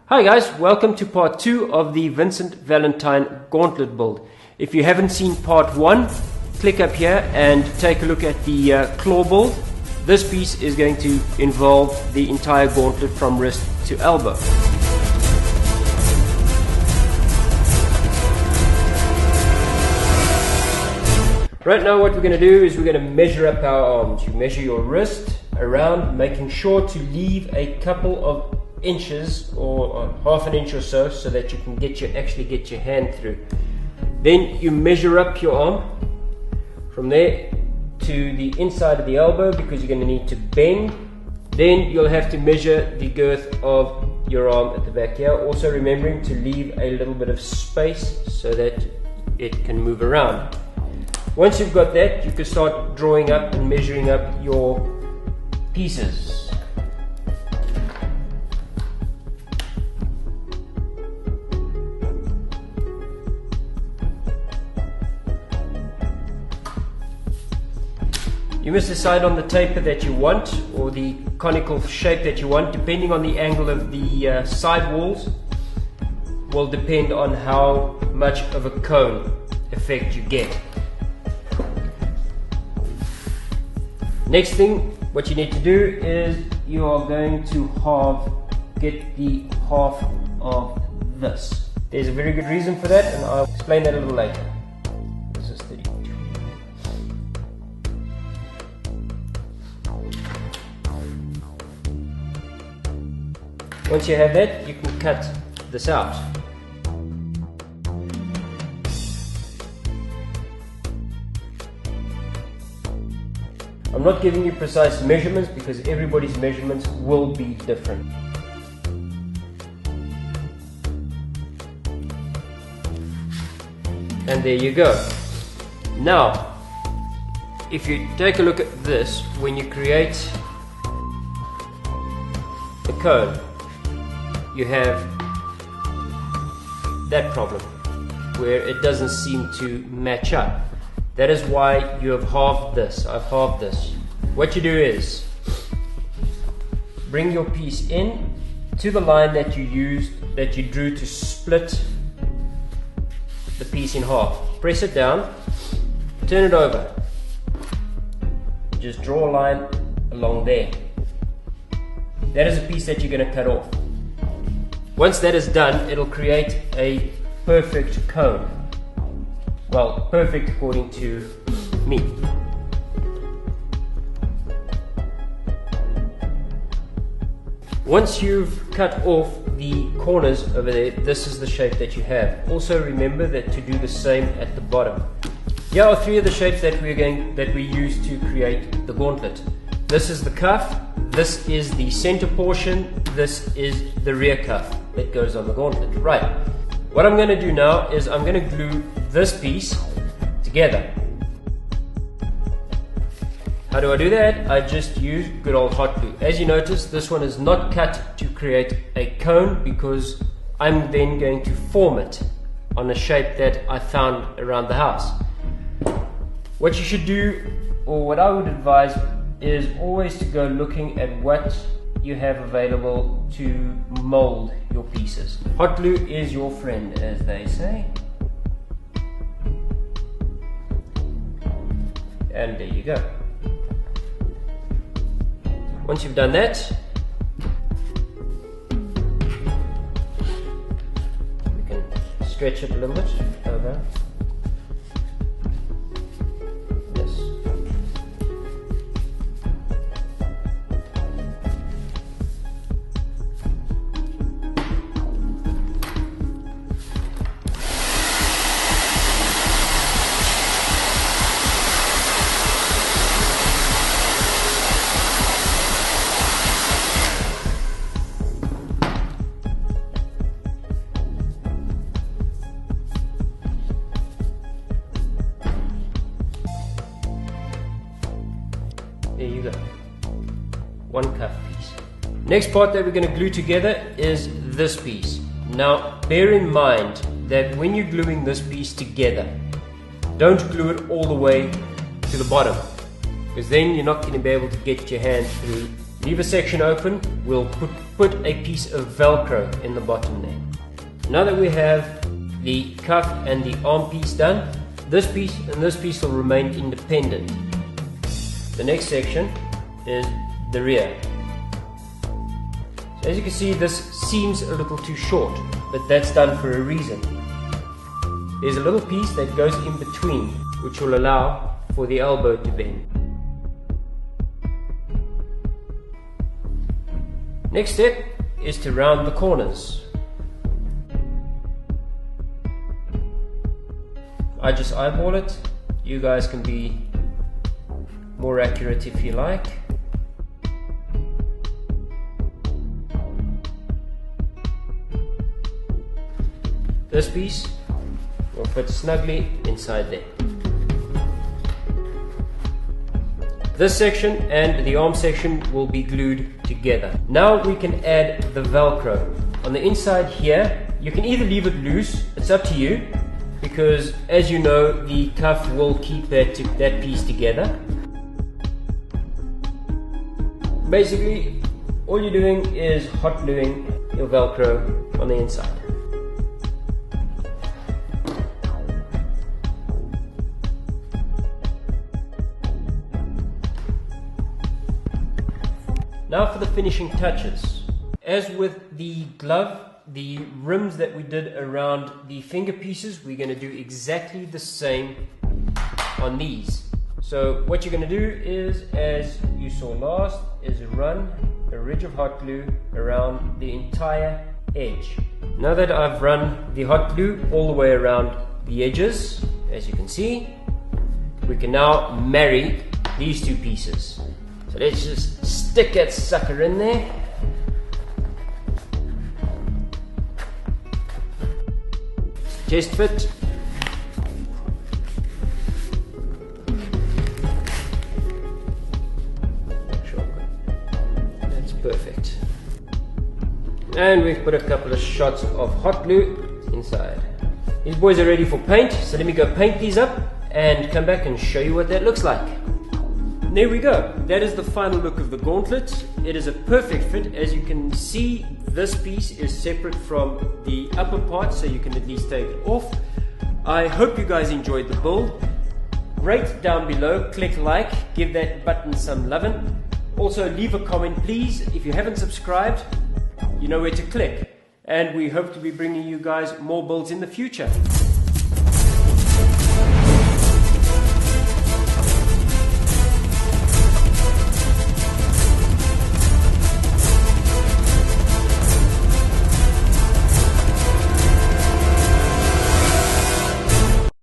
Hi guys, welcome to part 2 of the Vincent Valentine Gauntlet build. If you haven't seen part 1, click up here and take a look at the claw build. This piece is going to involve the entire gauntlet from wrist to elbow. Right now what we're going to do is we're going to measure up our arms. You measure your wrist around, making sure to leave a couple of inches or half an inch or so that you can actually get your hand through. Then you measure up your arm from there to the inside of the elbow because you're going to need to bend. Then you'll have to measure the girth of your arm at the back here, also remembering to leave a little bit of space so that it can move around. Once you've got that, you can start drawing up and measuring up your pieces. You must decide on the taper that you want or the conical shape that you want, depending on the angle of the side walls. Will depend on how much of a cone effect you get. Next thing, what you need to do is you are going to get the half of this. There's a very good reason for that, and I'll explain that a little later. This is 32. Once you have that, you can cut this out. I'm not giving you precise measurements because everybody's measurements will be different. And there you go. Now, if you take a look at this, when you create a cone, you have that problem where it doesn't seem to match up. That is why you have halved this. I've halved this. What you do is bring your piece in to the line that you drew to split the piece in half. Press it down, turn it over. Just draw a line along there. That is a piece that you're going to cut off. Once that is done, it'll create a perfect cone. Well, perfect according to me. Once you've cut off the corners over there, this is the shape that you have. Also remember that to do the same at the bottom. Here are 3 of the shapes that we use to create the gauntlet. This is the cuff, this is the center portion, this is the rear cuff that goes on the gauntlet. Right. What I'm going to do now is I'm going to glue this piece together. How do I do that? I just use good old hot glue. As you notice, this one is not cut to create a cone because I'm then going to form it on a shape that I found around the house. What you should do, or what I would advise, is always to go looking at what you have available to mold your pieces. Hot glue is your friend, as they say. And there you go. Once you've done that, you can stretch it a little bit over. There you go. One cuff piece. Next part that we're going to glue together is this piece. Now bear in mind that when you're gluing this piece together, don't glue it all the way to the bottom, because then you're not going to be able to get your hand through. Leave a section open. We'll put put a piece of Velcro in the bottom there. Now that we have the cuff and the arm piece done, this piece and this piece will remain independent. The next section is the rear. So as you can see, this seems a little too short, but that's done for a reason. There's a little piece that goes in between, which will allow for the elbow to bend. Next step is to round the corners. I just eyeball it. You guys can be more accurate if you like. This piece will fit snugly inside there. This section and the arm section will be glued together. Now we can add the Velcro. On the inside here, you can either leave it loose, it's up to you, because as you know, the cuff will keep that piece together. Basically, all you're doing is hot gluing your Velcro on the inside. Now for the finishing touches. As with the glove, the rims that we did around the finger pieces, we're going to do exactly the same on these. So what you're going to do is, as you saw last, is run a ridge of hot glue around the entire edge. Now that I've run the hot glue all the way around the edges, as you can see, we can now marry these two pieces. So let's just stick that sucker in there. Chest fit. That's perfect. And we've put a couple of shots of hot glue inside. These boys are ready for paint, so let me go paint these up and come back and show you what that looks like. There we go. That is the final look of the Gauntlet. It is a perfect fit. As you can see, this piece is separate from the upper part, so you can at least take it off. I hope you guys enjoyed the build. Rate down below, click like, give that button some lovin'. Also leave a comment please. If you haven't subscribed, you know where to click. And we hope to be bringing you guys more builds in the future.